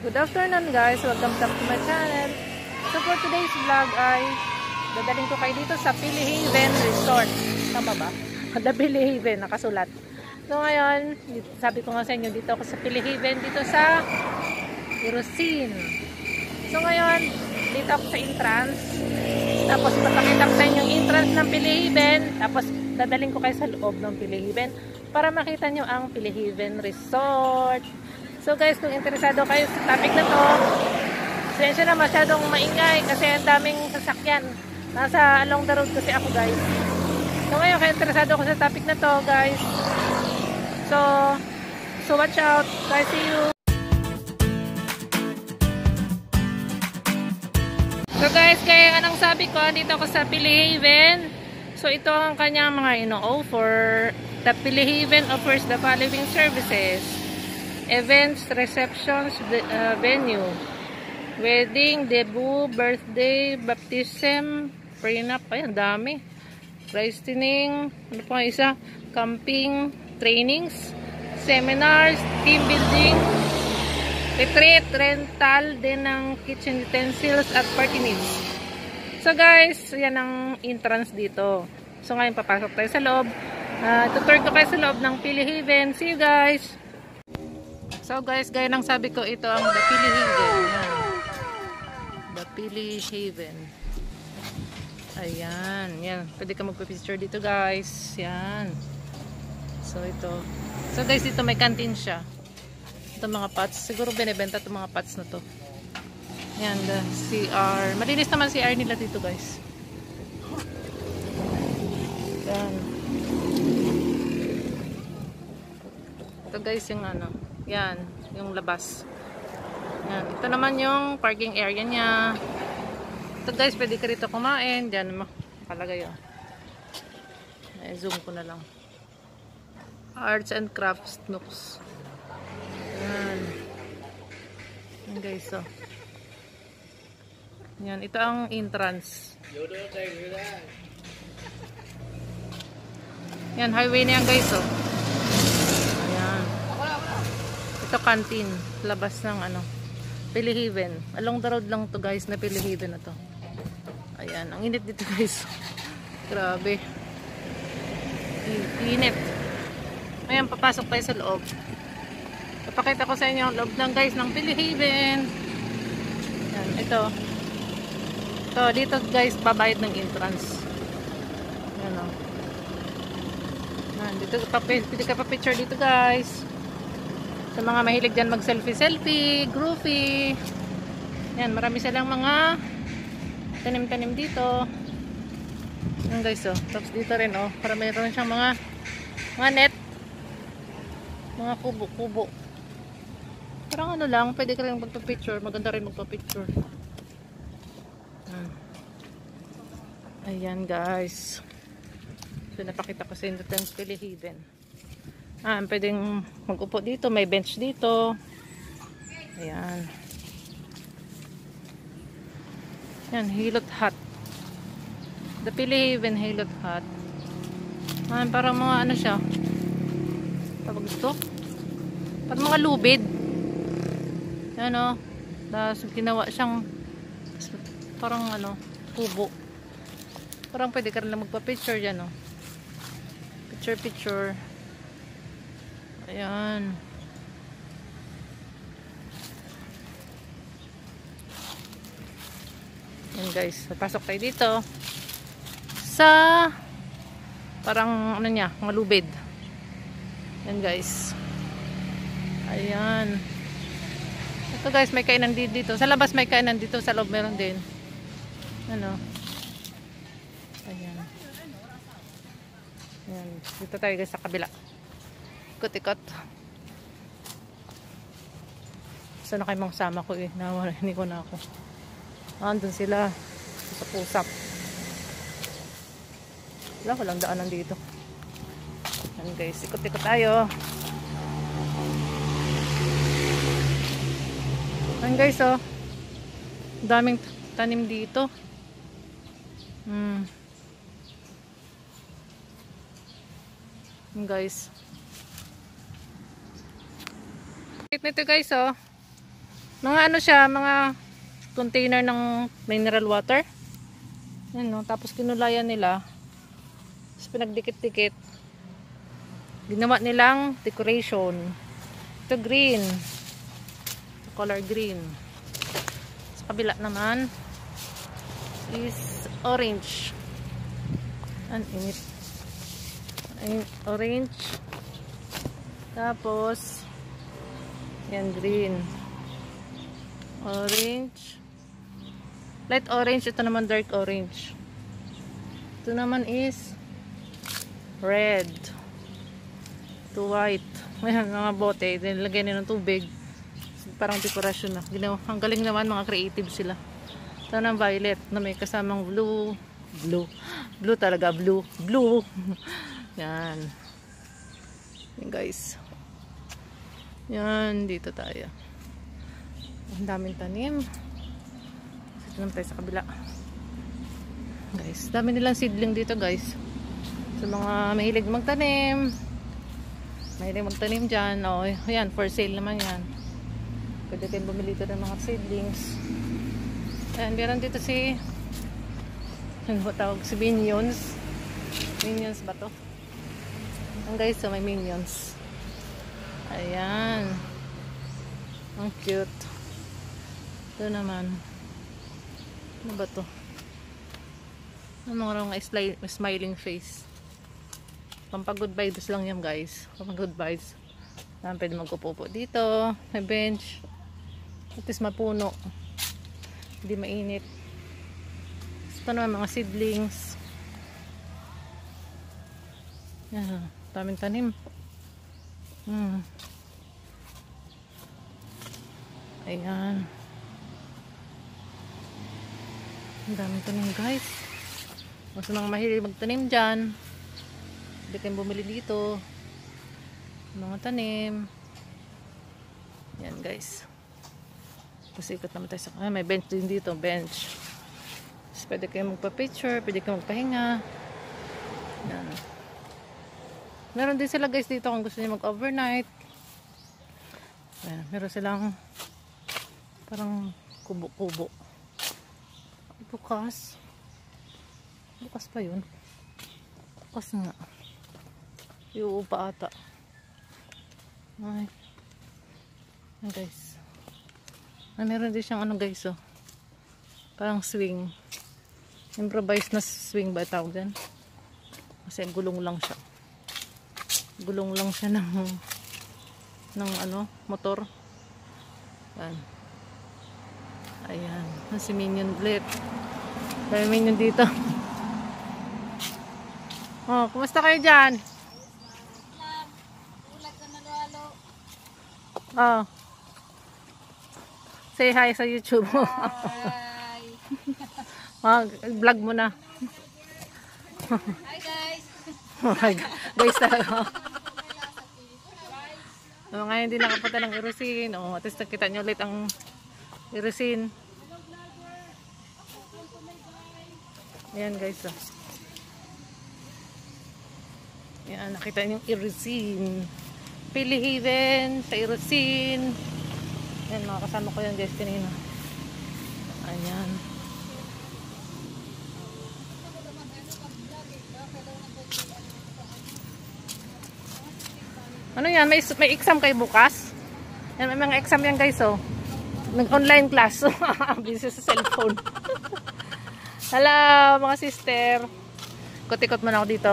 Good afternoon guys, welcome back to my channel. So for today's vlog ay dadaling ko kayo dito sa Pilihaven Resort. Tama ba? The Pilihaven, nakasulat. So ngayon, sabi ko nga sa inyo, dito ako sa Pilihaven, dito sa Irusin. So ngayon, dito ako sa entrance. Tapos papakita ko sa inyo yung entrance ng Pilihaven. Tapos dadaling ko kayo sa loob ng Pilihaven para makita nyo ang Pilihaven Resort. So guys, kung interesado kayo sa topic na to, sensya na masyadong maingay kasi ang daming sasakyan. Nasa along the road kasi ako guys. So ngayon, kung interesado ako sa topic na to guys. So watch out guys, see you. So guys, kaya anong sabi ko, dito ako sa Pilihaven. So ito ang kanyang mga ino-offer. The Pilihaven offers the following services: events, receptions, venue, wedding, debut, birthday, baptism, prenup, ay ang dami, christening, ano pa isa, camping, trainings, seminars, team building, retreat, rental din ng kitchen utensils at party needs. So guys, yan ang entrance dito. So ngayon papasok tayo sa loob. Tutur ko kayo sa loob ng Pilihaven. See you guys! So guys, gaya ng sabi ko, ito ang The Pilihaven. The Pilihaven. Ayan, yan. Pwede ka magpa-picture dito guys. Yan. So ito. So guys, dito may canteen siya. Ito mga pots. Siguro binibenta itong mga pots na to. Yan, the CR. Malinis naman CR nila dito guys. Yan. Ito guys yung ano. Yan, yung labas. Yan. Ito naman yung parking area niya. Ito guys, pwede ka rito kumain. Diyan makalagay yun. Zoom ko na lang. Arts and crafts nooks. Yan. Yan guys, so. Yan, ito ang entrance. Yan, highway na yan guys, so. Ayan. Ito canteen, labas ng ano, Pilihaven. Along the road lang to guys na Pilihaven na to. Ayan, ang init dito guys. Grabe. Init. Ayan, papasok tayo sa loob. Papakita ko sa inyo ang loob ng guys ng Pilihaven. Ayan, ito. Ito, dito guys, babayad ng entrance. Ayan o. Ayan, dito pwede ka pa picture dito guys. Sa mga mahilig dyan mag selfie, groovy. Yan, marami silang mga tanim-tanim dito. Yan guys, oh. Tapos dito rin, oh. Para mayroon siyang mga net. Mga kubo-kubo. Parang ano lang, pwede ka rin magpa-picture. Maganda rin magpa-picture. Ayan guys. So, napakita ko sa inyo ng Pilihaven. Pwedeng mag-upo dito. May bench dito. Ayan. Ayan, Hilot Hut. The Pilihaven Hilot Hut. Parang mga ano siya. Tawag ito. Parang mga lubid. Ayan o. Tapos ginawa siyang parang ano, kubo. Parang pwede ka rin lang magpa-picture dyan o. Picture. Ayan. Ayan guys, papasok tayo dito sa parang ano niya, mga lubid. Ayan guys. Ayan. Ito guys, may kainan dito. Sa labas may kainan dito, sa loob meron din. Ano? Ayan. Ayan. Dito tayo guys sa kabila. Ikot-ikot. Gusto na kayo mga sama ko eh. Hindi ko na ako. Andun sila. Sa pusap. Wala, walang daanan dito. Ayan guys. Ikot-ikot tayo. Ayan guys oh. Daming tanim dito. Ayan guys. Nito guys oh. Mga ano siya, mga container ng mineral water. Yan, no? Tapos kinulayan nila. Tapos pinagdikit-dikit. Ginawa nilang decoration. Ito green. Ito color green. Sa kabila naman is orange. Ang init. Orange. Tapos yan green. Orange. Light orange. Ito naman dark orange. Ito naman is red. Ito white. Ayan, mga bote. Nilagay nila ng tubig. Parang dekorasyon na. Ang galing naman, mga creative sila. Ito ng violet na may kasamang blue. Blue talaga. Blue. Yan. Yan guys. Yan. Dito tayo. Ang daming tanim. Dito naman tayo sa kabila. Guys, dami nilang seedling dito guys. Sa mga mahilig magtanim. Mahilig magtanim dyan. O, yan, for sale naman yan. Pwede kayong bumili dito ng mga seedlings. Ayan, meron dito si ano ba tawag? Si Minions. Minions ba to? Ang guys, so may Minions. Ayan. Ang cute. Ito naman. Ano ba to? Ano mga smiling face. Pampag-good vibes lang yan guys. Pampag-good vibes. Pwede magkupupo dito. May bench. At least mapuno. Hindi mainit. Ito naman mga seedlings. Yan. Daming tanim. Ayan. Ang daming tanim guys. Mas mga mahilig magtanim dyan. Hindi kayong bumili dito. Mga tanim. Yan guys. Tapos ikot naman tayo sa may bench din dito. Bench. Tapos pwede kayong magpa-picture. Pwede kayong magpahinga. Yan. Meron din sila guys dito kung gusto niyo mag-overnight. Yan. Meron silang parang kubo-kubo. Bukas. Bukas pa yun. Bukas nga. Iuupa ata. Ay. Yan guys. Meron din siyang ano guys oh. Parang swing. Improvised na swing ba tawag din? Kasi gulong lang siya. Gulong lang siya ng ano, motor. Yan. Ayan. Si Minion Blip. May Minion dito. Oh, kumusta kayo dyan? Oh. Say hi sa YouTube mo. Hi. Vlog mo na. Hi guys. Guys talaga. Ngayon hindi nakapunta ng Irusin. Oh, at least nakita nyo ulit ang Irusin. Ayan guys. Oh. Ayan, nakita nyo yung Irusin. Pili Haven, sa Irusin. Ayan, mga kasama ko yan guys kanina. Ayan. Ano yan? May exam kayo bukas? Yan, may mga exam yan guys oh. Nag-online class. Busy sa cellphone. Hello mga sister. Ikot-ikot mo na ako dito.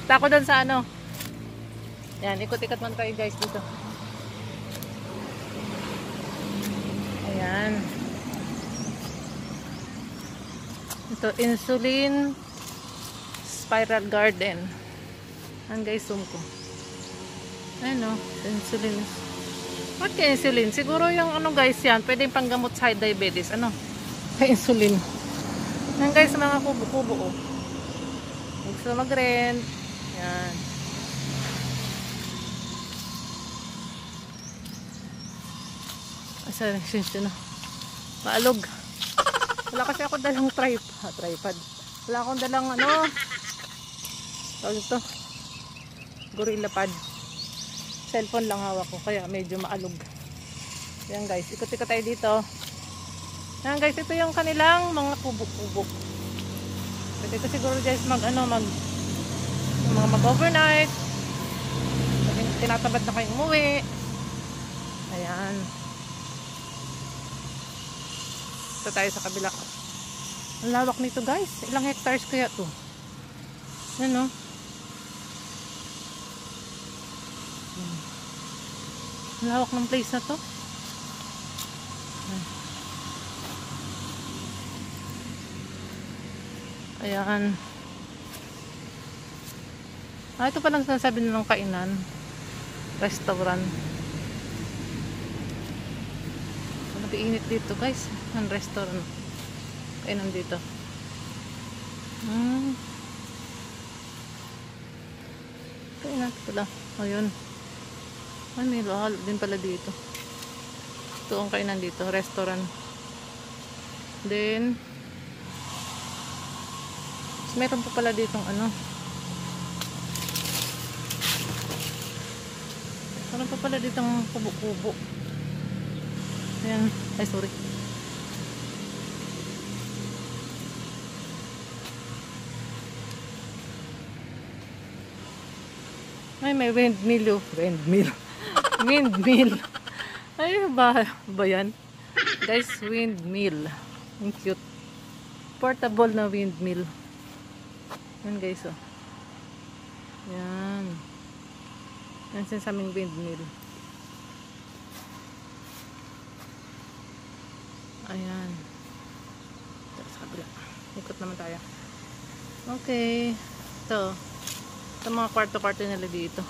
Tako doon sa ano. Yan, ikot-ikot man tayo guys dito. Ayan. Ito, insulin spiral garden. Ayan guys, zoom ko. Ayan o, insulin. What ka insulin? Siguro yung ano guys yan, pwedeng panggamot sa diabetes. Ano? Insulin. Ayan guys, mga kubo-kubo o. Gusto mag-rent. Ayan. Asa na. Maalog. Wala kasi ako dalang tripod. Wala akong dalang ano. Tawag ito. Gorilla pad. Kasi cellphone lang hawak ko, kaya medyo maalog. Yan guys, ikot-ikot tayo dito. Yan guys, ito yung kanilang mga kubo-kubo. Pwede ko siguro guys mag-overnight. Tinatabad na kayo umuwi. Ayan. Ito tayo sa kabila. Ang lawak nito guys. Ilang hectares kaya to? Yan o. Ang lawak ng place na to. Ayan. Ito palang sinasabi nilang kainan. Restaurant. Nag-iinit dito guys. Ang restaurant. Kainan dito. Kainan pala. Ayun. May lahal din pala dito. Ito ang kainan dito. Restaurant. Then meron pa pala ditong meron pa pala ditong kubo-kubo. Ayan. Ay sorry. Ay may windmill. Windmill. Ay ba yan guys? Windmill. Ang cute. Portable na windmill. Yan guys oh. Yan. Yan sinasaming windmill. Ayan. Ito sa kabila. Ikot naman tayo. Okay. Ito mga kwarto-kwarto nila dito.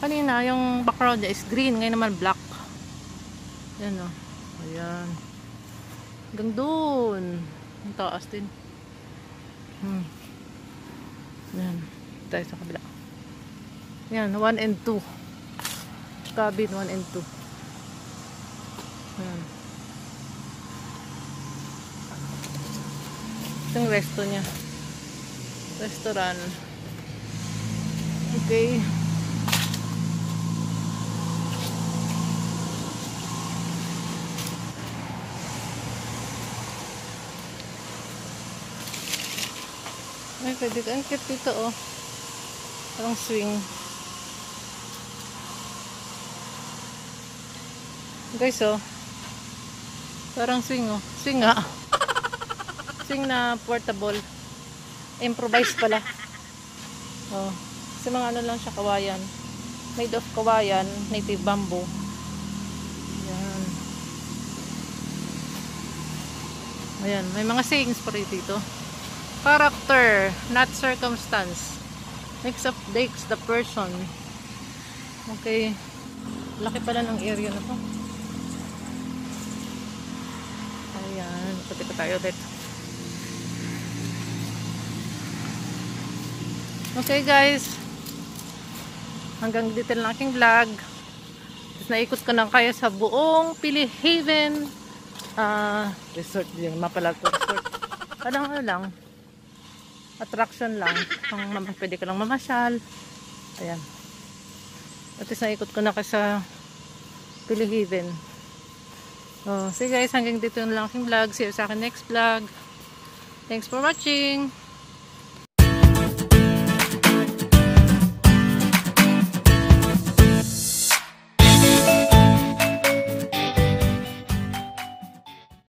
Kanina yung background niya is green. Ngayon naman black. Yan oh. Ayan. Hanggang doon. Ang taas din. Yan. Tayo sa kabila. Yan. 1 and 2. Cabin 1 and 2. Yan. Ito yung resto niya. Restaurant. Okay. Ay, pwede ka. Ang cute dito, oh. Parang swing. Guys, oh. Parang swing, oh. Swing, nga. Swing na portable. Improvise pala. Oh. Kasi mga ano lang siya, kawayan. Made of kawayan, native bamboo. Ayan. Ayan, may mga sayings pa rin dito. Character, not circumstance. Makes the person. Okay. Laki pala ng area na to. Ayan. Pati pa tayo ulit. Okay guys. Hanggang dito lang aking vlog. Tapos naikot ko na kayo sa buong Pilihaven resort. Yung mapalag ko resort. Parang ano lang. Attraction lang. Pwede ka lang mamasyal. Ayan. At least naikot ko na kayo sa Pilihaven. So guys, hanggang dito lang aking vlog. See you sa akin next vlog. Thanks for watching.